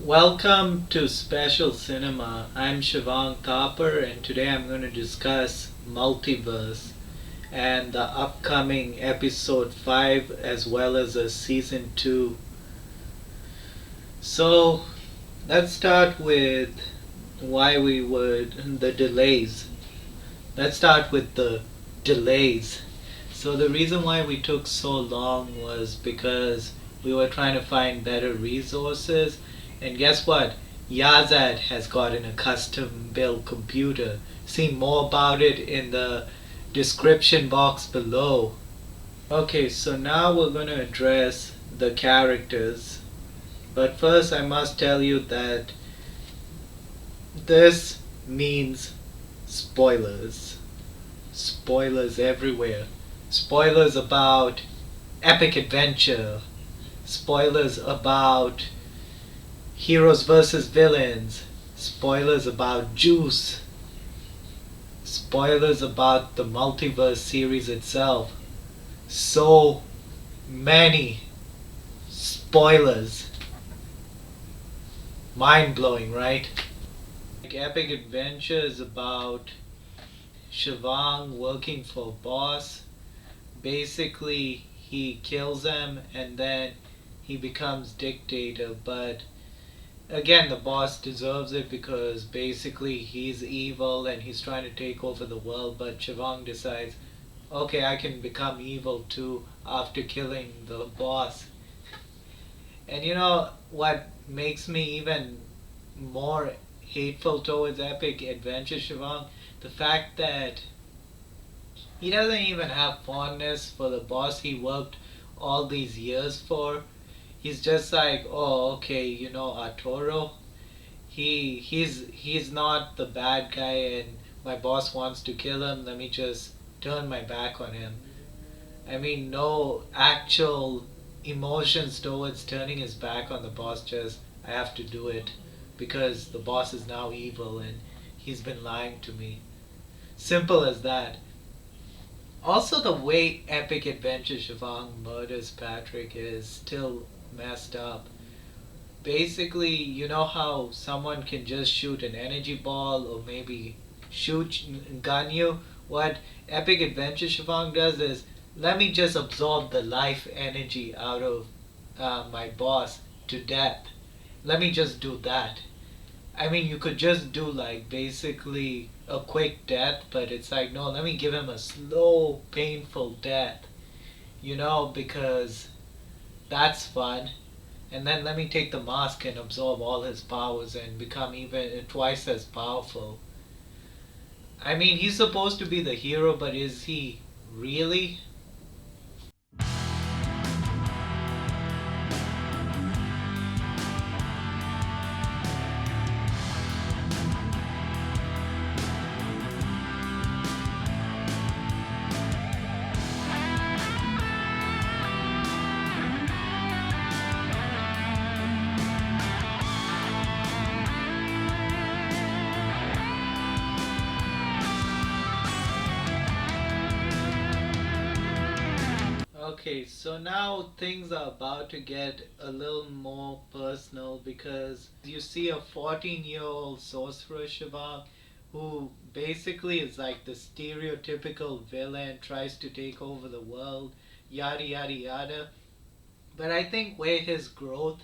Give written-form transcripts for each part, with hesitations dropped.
Welcome to Special Cinema. I'm Shivang Thapar, and today I'm going to discuss Multiverse and the upcoming episode 5 as well as a season 2. So, let's start with the delays. Let's start with the delays. So, the reason why we took so long was because we were trying to find better resources. And guess what? Yazad has gotten a custom built computer. See more about it in the description box below. Okay, so now we're going to address the characters. But first, I must tell you that this means spoilers. Spoilers everywhere. Spoilers about epic adventure. Spoilers about heroes versus villains. Spoilers about Juice. Spoilers about the Multiverse series itself. So many spoilers. Mind blowing, right? Like Epic Adventure is about Shivang working for a boss. Basically, he kills them and then he becomes dictator, but again, the boss deserves it because basically he's evil and he's trying to take over the world. But Shivang decides, okay, I can become evil too after killing the boss. And you know what makes me even more hateful towards Epic Adventure Shivang? The fact that he doesn't even have fondness for the boss he worked all these years for. He's just like, oh, okay, you know, Arturo. He's not the bad guy, and my boss wants to kill him. Let me just turn my back on him. I mean, no actual emotions towards turning his back on the boss. Just I have to do it because the boss is now evil and he's been lying to me. Simple as that. Also, the way Epic Adventure Shivang murders Patrick is still messed up. Basically, you know how someone can just shoot an energy ball or maybe gun you? What Epic Adventure Shivang does is let me just absorb the life energy out of my boss to death. Let me just do that. I mean, you could just do like basically a quick death, but it's like, no, let me give him a slow, painful death, because that's fun. And then let me take the mask and absorb all his powers and become even twice as powerful. I mean, he's supposed to be the hero, but is he really? Okay, so now things are about to get a little more personal because you see a 14-year-old sorcerer Shivang who basically is like the stereotypical villain, tries to take over the world, yada yada yada. But I think where his growth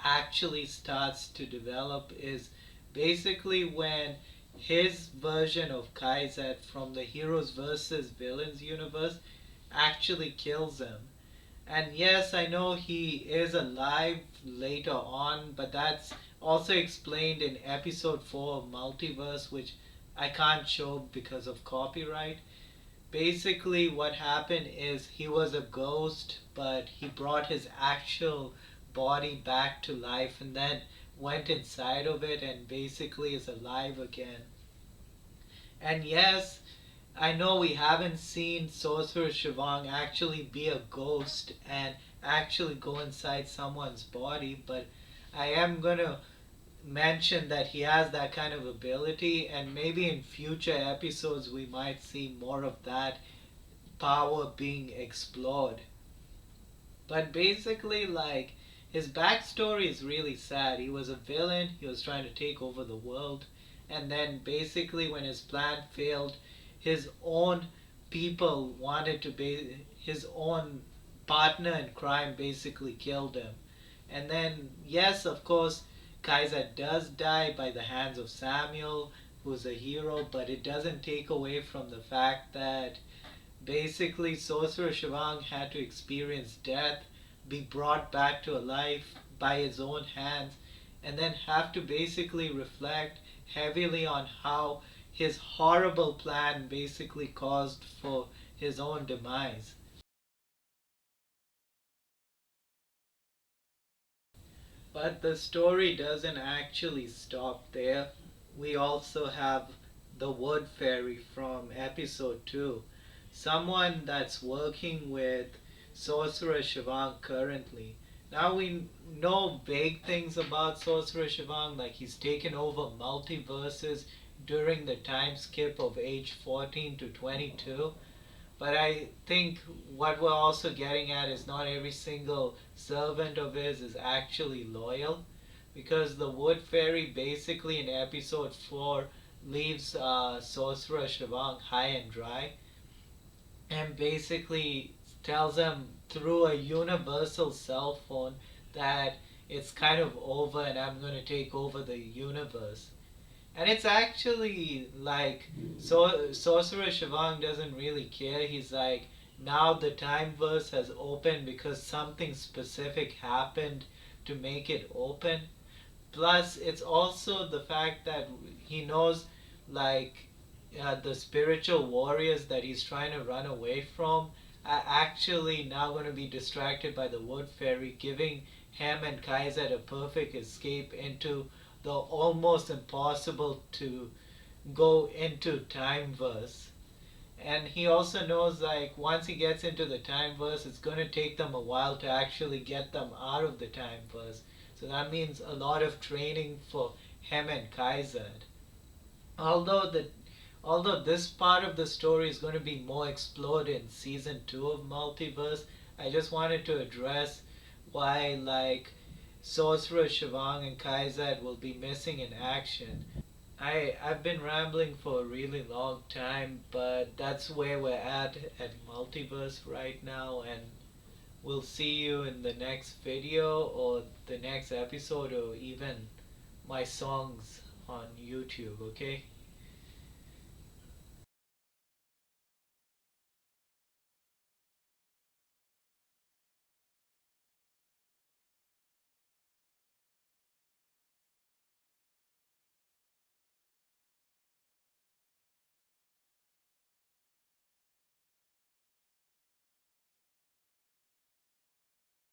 actually starts to develop is basically when his version of Kaizet from the Heroes versus Villains universe actually kills him. And yes, I know he is alive later on, but that's also explained in episode 4 of Multiverse, which I can't show because of copyright. Basically, what happened is he was a ghost, but he brought his actual body back to life and then went inside of it and basically is alive again. And yes, I know we haven't seen Sorcerer Shivang actually be a ghost and actually go inside someone's body, but I am gonna mention that he has that kind of ability, and maybe in future episodes we might see more of that power being explored. But basically, like, His backstory is really sad. He was a villain, he was trying to take over the world, and then basically, when his plan failed, his own people wanted to his own partner in crime basically killed him. And then, yes, of course, Kaiser does die by the hands of Samuel, who's a hero, but it doesn't take away from the fact that basically Sorcerer Shivang had to experience death, be brought back to life by his own hands, and then have to basically reflect heavily on how his horrible plan basically caused for his own demise. But the story doesn't actually stop there. We also have the Wood Fairy from episode 2, someone that's working with Sorcerer Shivang currently. Now we know vague things about Sorcerer Shivang, like he's taken over multiverses during the time skip of age 14 to 22. But I think what we're also getting at is not every single servant of his is actually loyal, because the Wood Fairy basically in episode 4 leaves Sorcerer Shivang high and dry and basically tells him through a universal cell phone that it's kind of over and I'm going to take over the universe. And it's actually like, Sorcerer Shivang doesn't really care. He's like, now the time verse has opened because something specific happened to make it open. Plus, it's also the fact that he knows, like, the spiritual warriors that he's trying to run away from are actually now going to be distracted by the Wood Fairy, giving him and Kaiser a perfect escape into the almost impossible to go into time verse. And he also knows, like, once he gets into the time verse, it's going to take them a while to actually get them out of the time verse. So that means a lot of training for him and Kaiser. Although the although this part of the story is going to be more explored in season 2 of Multiverse, I just wanted to address why, like, Sorcerer Shivang and Kaiser will be missing in action. I've been rambling for a really long time, but that's where we're at Multiverse right now, and we'll see you in the next video or the next episode or even my songs on YouTube, okay?